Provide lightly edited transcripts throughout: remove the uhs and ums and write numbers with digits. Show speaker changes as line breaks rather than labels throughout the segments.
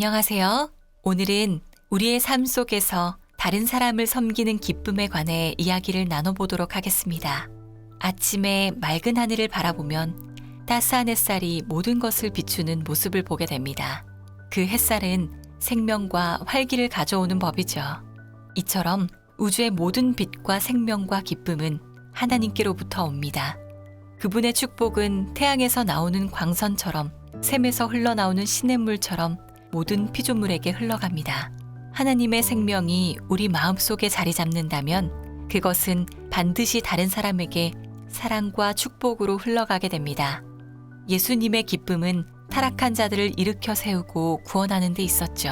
안녕하세요. 오늘은 우리의 삶 속에서 다른 사람을 섬기는 기쁨에 관해 이야기를 나눠보도록 하겠습니다. 아침에 맑은 하늘을 바라보면 따스한 햇살이 모든 것을 비추는 모습을 보게 됩니다. 그 햇살은 생명과 활기를 가져오는 법이죠. 이처럼 우주의 모든 빛과 생명과 기쁨은 하나님께로부터 옵니다. 그분의 축복은 태양에서 나오는 광선처럼 샘에서 흘러나오는 시냇물처럼 모든 피조물에게 흘러갑니다. 하나님의 생명이 우리 마음속에 자리 잡는다면 그것은 반드시 다른 사람에게 사랑과 축복으로 흘러가게 됩니다. 예수님의 기쁨은 타락한 자들을 일으켜 세우고 구원하는 데 있었죠.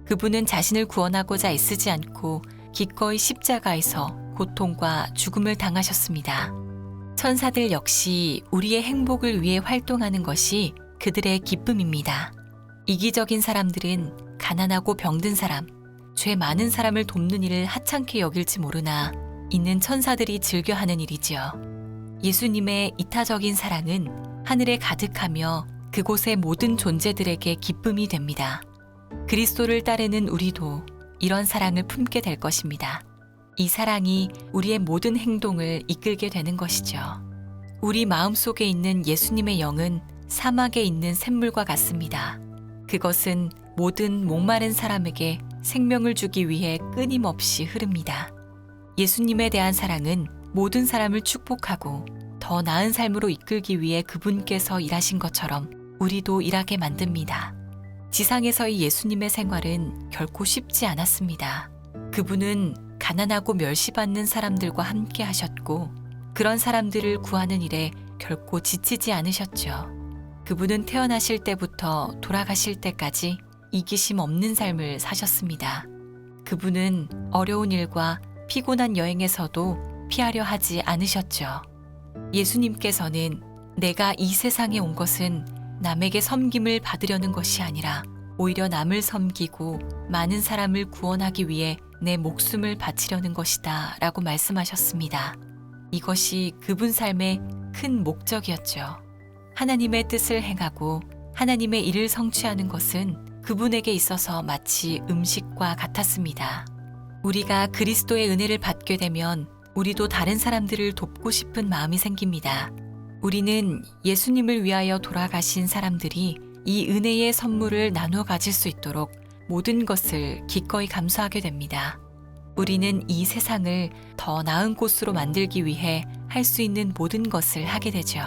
그분은 자신을 구원하고자 애쓰지 않고 기꺼이 십자가에서 고통과 죽음을 당하셨습니다. 천사들 역시 우리의 행복을 위해 활동하는 것이 그들의 기쁨입니다. 이기적인 사람들은 가난하고 병든 사람, 죄 많은 사람을 돕는 일을 하찮게 여길지 모르나 있는 천사들이 즐겨하는 일이지요. 예수님의 이타적인 사랑은 하늘에 가득하며 그곳의 모든 존재들에게 기쁨이 됩니다. 그리스도를 따르는 우리도 이런 사랑을 품게 될 것입니다. 이 사랑이 우리의 모든 행동을 이끌게 되는 것이죠. 우리 마음속에 있는 예수님의 영은 사막에 있는 샘물과 같습니다. 그것은 모든 목마른 사람에게 생명을 주기 위해 끊임없이 흐릅니다. 예수님에 대한 사랑은 모든 사람을 축복하고 더 나은 삶으로 이끌기 위해 그분께서 일하신 것처럼 우리도 일하게 만듭니다. 지상에서의 예수님의 생활은 결코 쉽지 않았습니다. 그분은 가난하고 멸시받는 사람들과 함께 하셨고 그런 사람들을 구하는 일에 결코 지치지 않으셨죠. 그분은 태어나실 때부터 돌아가실 때까지 이기심 없는 삶을 사셨습니다. 그분은 어려운 일과 피곤한 여행에서도 피하려 하지 않으셨죠. 예수님께서는 내가 이 세상에 온 것은 남에게 섬김을 받으려는 것이 아니라 오히려 남을 섬기고 많은 사람을 구원하기 위해 내 목숨을 바치려는 것이다 라고 말씀하셨습니다. 이것이 그분 삶의 큰 목적이었죠. 하나님의 뜻을 행하고 하나님의 일을 성취하는 것은 그분에게 있어서 마치 음식과 같았습니다. 우리가 그리스도의 은혜를 받게 되면 우리도 다른 사람들을 돕고 싶은 마음이 생깁니다. 우리는 예수님을 위하여 돌아가신 사람들이 이 은혜의 선물을 나누어 가질 수 있도록 모든 것을 기꺼이 감수하게 됩니다. 우리는 이 세상을 더 나은 곳으로 만들기 위해 할 수 있는 모든 것을 하게 되죠.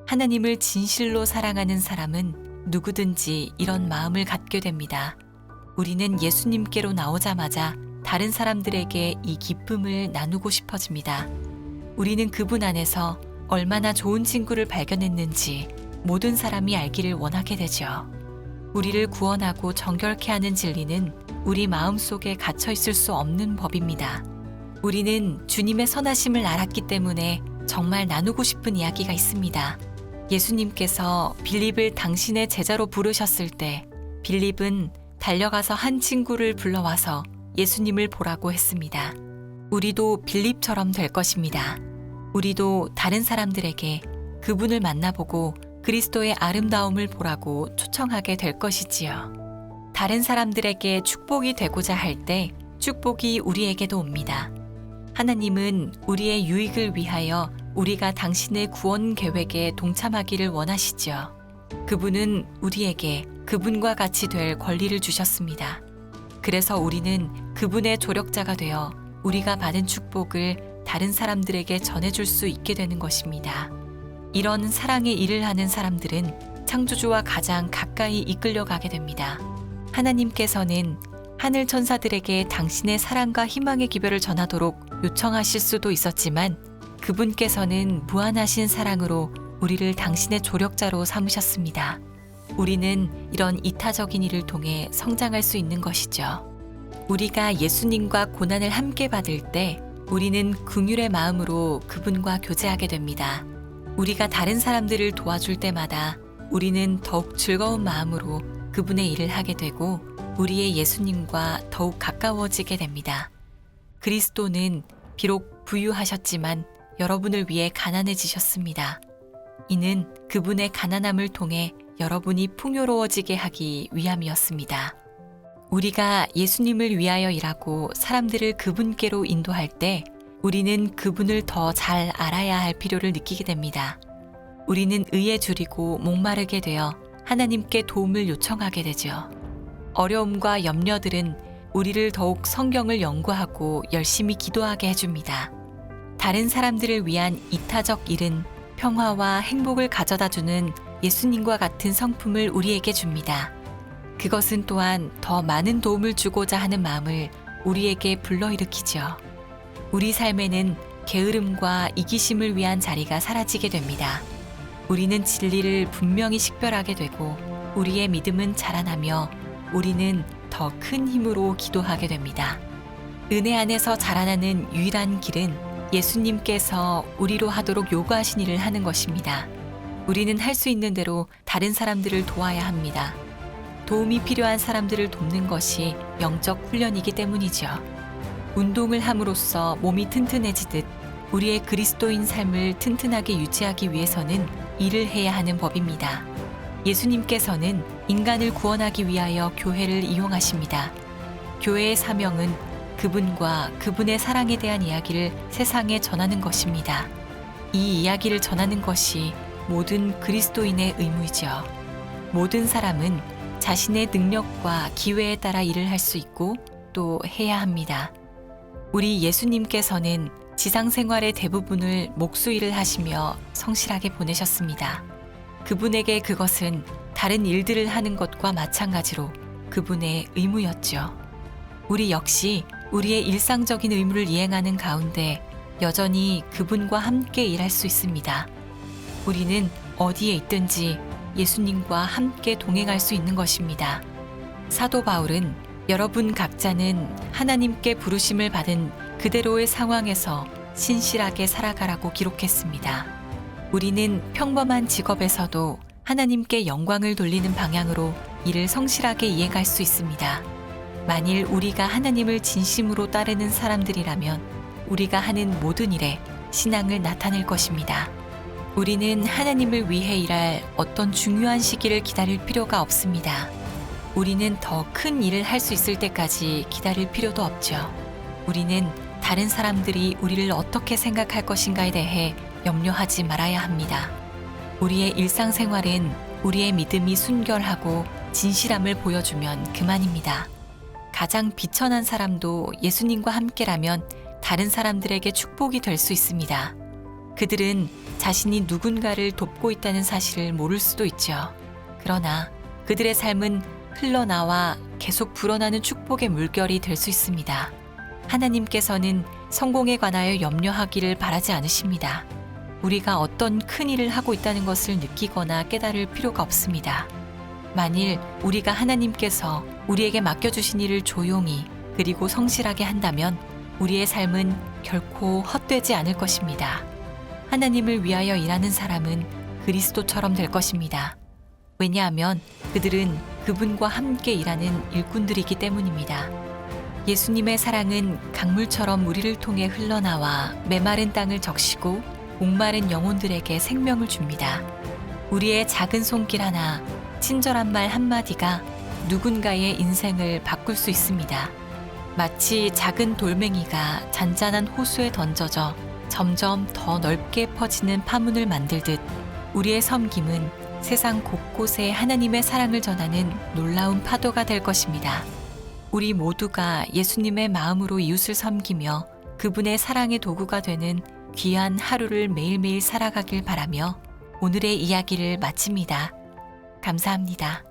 하나님을 진실로 사랑하는 사람은 누구든지 이런 마음을 갖게 됩니다. 우리는 예수님께로 나오자마자 다른 사람들에게 이 기쁨을 나누고 싶어집니다. 우리는 그분 안에서 얼마나 좋은 친구를 발견했는지 모든 사람이 알기를 원하게 되죠. 우리를 구원하고 정결케 하는 진리는 우리 마음속에 갇혀 있을 수 없는 법입니다. 우리는 주님의 선하심을 알았기 때문에 정말 나누고 싶은 이야기가 있습니다. 예수님께서 빌립을 당신의 제자로 부르셨을 때 빌립은 달려가서 한 친구를 불러와서 예수님을 보라고 했습니다. 우리도 빌립처럼 될 것입니다. 우리도 다른 사람들에게 그분을 만나보고 그리스도의 아름다움을 보라고 초청하게 될 것이지요. 다른 사람들에게 축복이 되고자 할 때 축복이 우리에게도 옵니다. 하나님은 우리의 유익을 위하여 우리가 당신의 구원 계획에 동참하기를 원하시죠. 그분은 우리에게 그분과 같이 될 권리를 주셨습니다. 그래서 우리는 그분의 조력자가 되어 우리가 받은 축복을 다른 사람들에게 전해줄 수 있게 되는 것입니다. 이런 사랑의 일을 하는 사람들은 창조주와 가장 가까이 이끌려가게 됩니다. 하나님께서는 하늘 천사들에게 당신의 사랑과 희망의 기별을 전하도록 요청하실 수도 있었지만 그분께서는 무한하신 사랑으로 우리를 당신의 조력자로 삼으셨습니다. 우리는 이런 이타적인 일을 통해 성장할 수 있는 것이죠. 우리가 예수님과 고난을 함께 받을 때 우리는 긍휼의 마음으로 그분과 교제하게 됩니다. 우리가 다른 사람들을 도와줄 때마다 우리는 더욱 즐거운 마음으로 그분의 일을 하게 되고 우리의 예수님과 더욱 가까워지게 됩니다. 그리스도는 비록 부유하셨지만 여러분을 위해 가난해지셨습니다. 이는 그분의 가난함을 통해 여러분이 풍요로워지게 하기 위함이었습니다. 우리가 예수님을 위하여 일하고 사람들을 그분께로 인도할 때 우리는 그분을 더 잘 알아야 할 필요를 느끼게 됩니다. 우리는 의에 줄이고 목마르게 되어 하나님께 도움을 요청하게 되죠. 어려움과 염려들은 우리를 더욱 성경을 연구하고 열심히 기도하게 해줍니다. 다른 사람들을 위한 이타적 일은 평화와 행복을 가져다주는 예수님과 같은 성품을 우리에게 줍니다. 그것은 또한 더 많은 도움을 주고자 하는 마음을 우리에게 불러일으키죠. 우리 삶에는 게으름과 이기심을 위한 자리가 사라지게 됩니다. 우리는 진리를 분명히 식별하게 되고 우리의 믿음은 자라나며 우리는 더 큰 힘으로 기도하게 됩니다. 은혜 안에서 자라나는 유일한 길은 예수님께서 우리로 하도록 요구하신 일을 하는 것입니다. 우리는 할 수 있는 대로 다른 사람들을 도와야 합니다. 도움이 필요한 사람들을 돕는 것이 영적 훈련이기 때문이죠. 운동을 함으로써 몸이 튼튼해지듯 우리의 그리스도인 삶을 튼튼하게 유지하기 위해서는 일을 해야 하는 법입니다. 예수님께서는 인간을 구원하기 위하여 교회를 이용하십니다. 교회의 사명은 그분과 그분의 사랑에 대한 이야기를 세상에 전하는 것입니다. 이 이야기를 전하는 것이 모든 그리스도인의 의무이죠. 모든 사람은 자신의 능력과 기회에 따라 일을 할 수 있고 또 해야 합니다. 우리 예수님께서는 지상 생활의 대부분을 목수일을 하시며 성실하게 보내셨습니다. 그분에게 그것은 다른 일들을 하는 것과 마찬가지로 그분의 의무였죠. 우리 역시 우리의 일상적인 의무를 이행하는 가운데 여전히 그분과 함께 일할 수 있습니다. 우리는 어디에 있든지 예수님과 함께 동행할 수 있는 것입니다. 사도 바울은 여러분 각자는 하나님께 부르심을 받은 그대로의 상황에서 신실하게 살아가라고 기록했습니다. 우리는 평범한 직업에서도 하나님께 영광을 돌리는 방향으로 일을 성실하게 이해갈 수 있습니다. 만일 우리가 하나님을 진심으로 따르는 사람들이라면 우리가 하는 모든 일에 신앙을 나타낼 것입니다. 우리는 하나님을 위해 일할 어떤 중요한 시기를 기다릴 필요가 없습니다. 우리는 더 큰 일을 할 수 있을 때까지 기다릴 필요도 없죠. 우리는 다른 사람들이 우리를 어떻게 생각할 것인가에 대해 염려하지 말아야 합니다. 우리의 일상생활은 우리의 믿음이 순결하고 진실함을 보여주면 그만입니다. 가장 비천한 사람도 예수님과 함께라면 다른 사람들에게 축복이 될 수 있습니다. 그들은 자신이 누군가를 돕고 있다는 사실을 모를 수도 있죠. 그러나 그들의 삶은 흘러나와 계속 불어나는 축복의 물결이 될 수 있습니다. 하나님께서는 성공에 관하여 염려하기를 바라지 않으십니다. 우리가 어떤 큰 일을 하고 있다는 것을 느끼거나 깨달을 필요가 없습니다. 만일 우리가 하나님께서 우리에게 맡겨주신 일을 조용히 그리고 성실하게 한다면 우리의 삶은 결코 헛되지 않을 것입니다. 하나님을 위하여 일하는 사람은 그리스도처럼 될 것입니다. 왜냐하면 그들은 그분과 함께 일하는 일꾼들이기 때문입니다. 예수님의 사랑은 강물처럼 우리를 통해 흘러나와 메마른 땅을 적시고 목마른 영혼들에게 생명을 줍니다. 우리의 작은 손길 하나, 친절한 말 한마디가 누군가의 인생을 바꿀 수 있습니다. 마치 작은 돌멩이가 잔잔한 호수에 던져져 점점 더 넓게 퍼지는 파문을 만들듯 우리의 섬김은 세상 곳곳에 하나님의 사랑을 전하는 놀라운 파도가 될 것입니다. 우리 모두가 예수님의 마음으로 이웃을 섬기며 그분의 사랑의 도구가 되는 귀한 하루를 매일매일 살아가길 바라며 오늘의 이야기를 마칩니다. 감사합니다.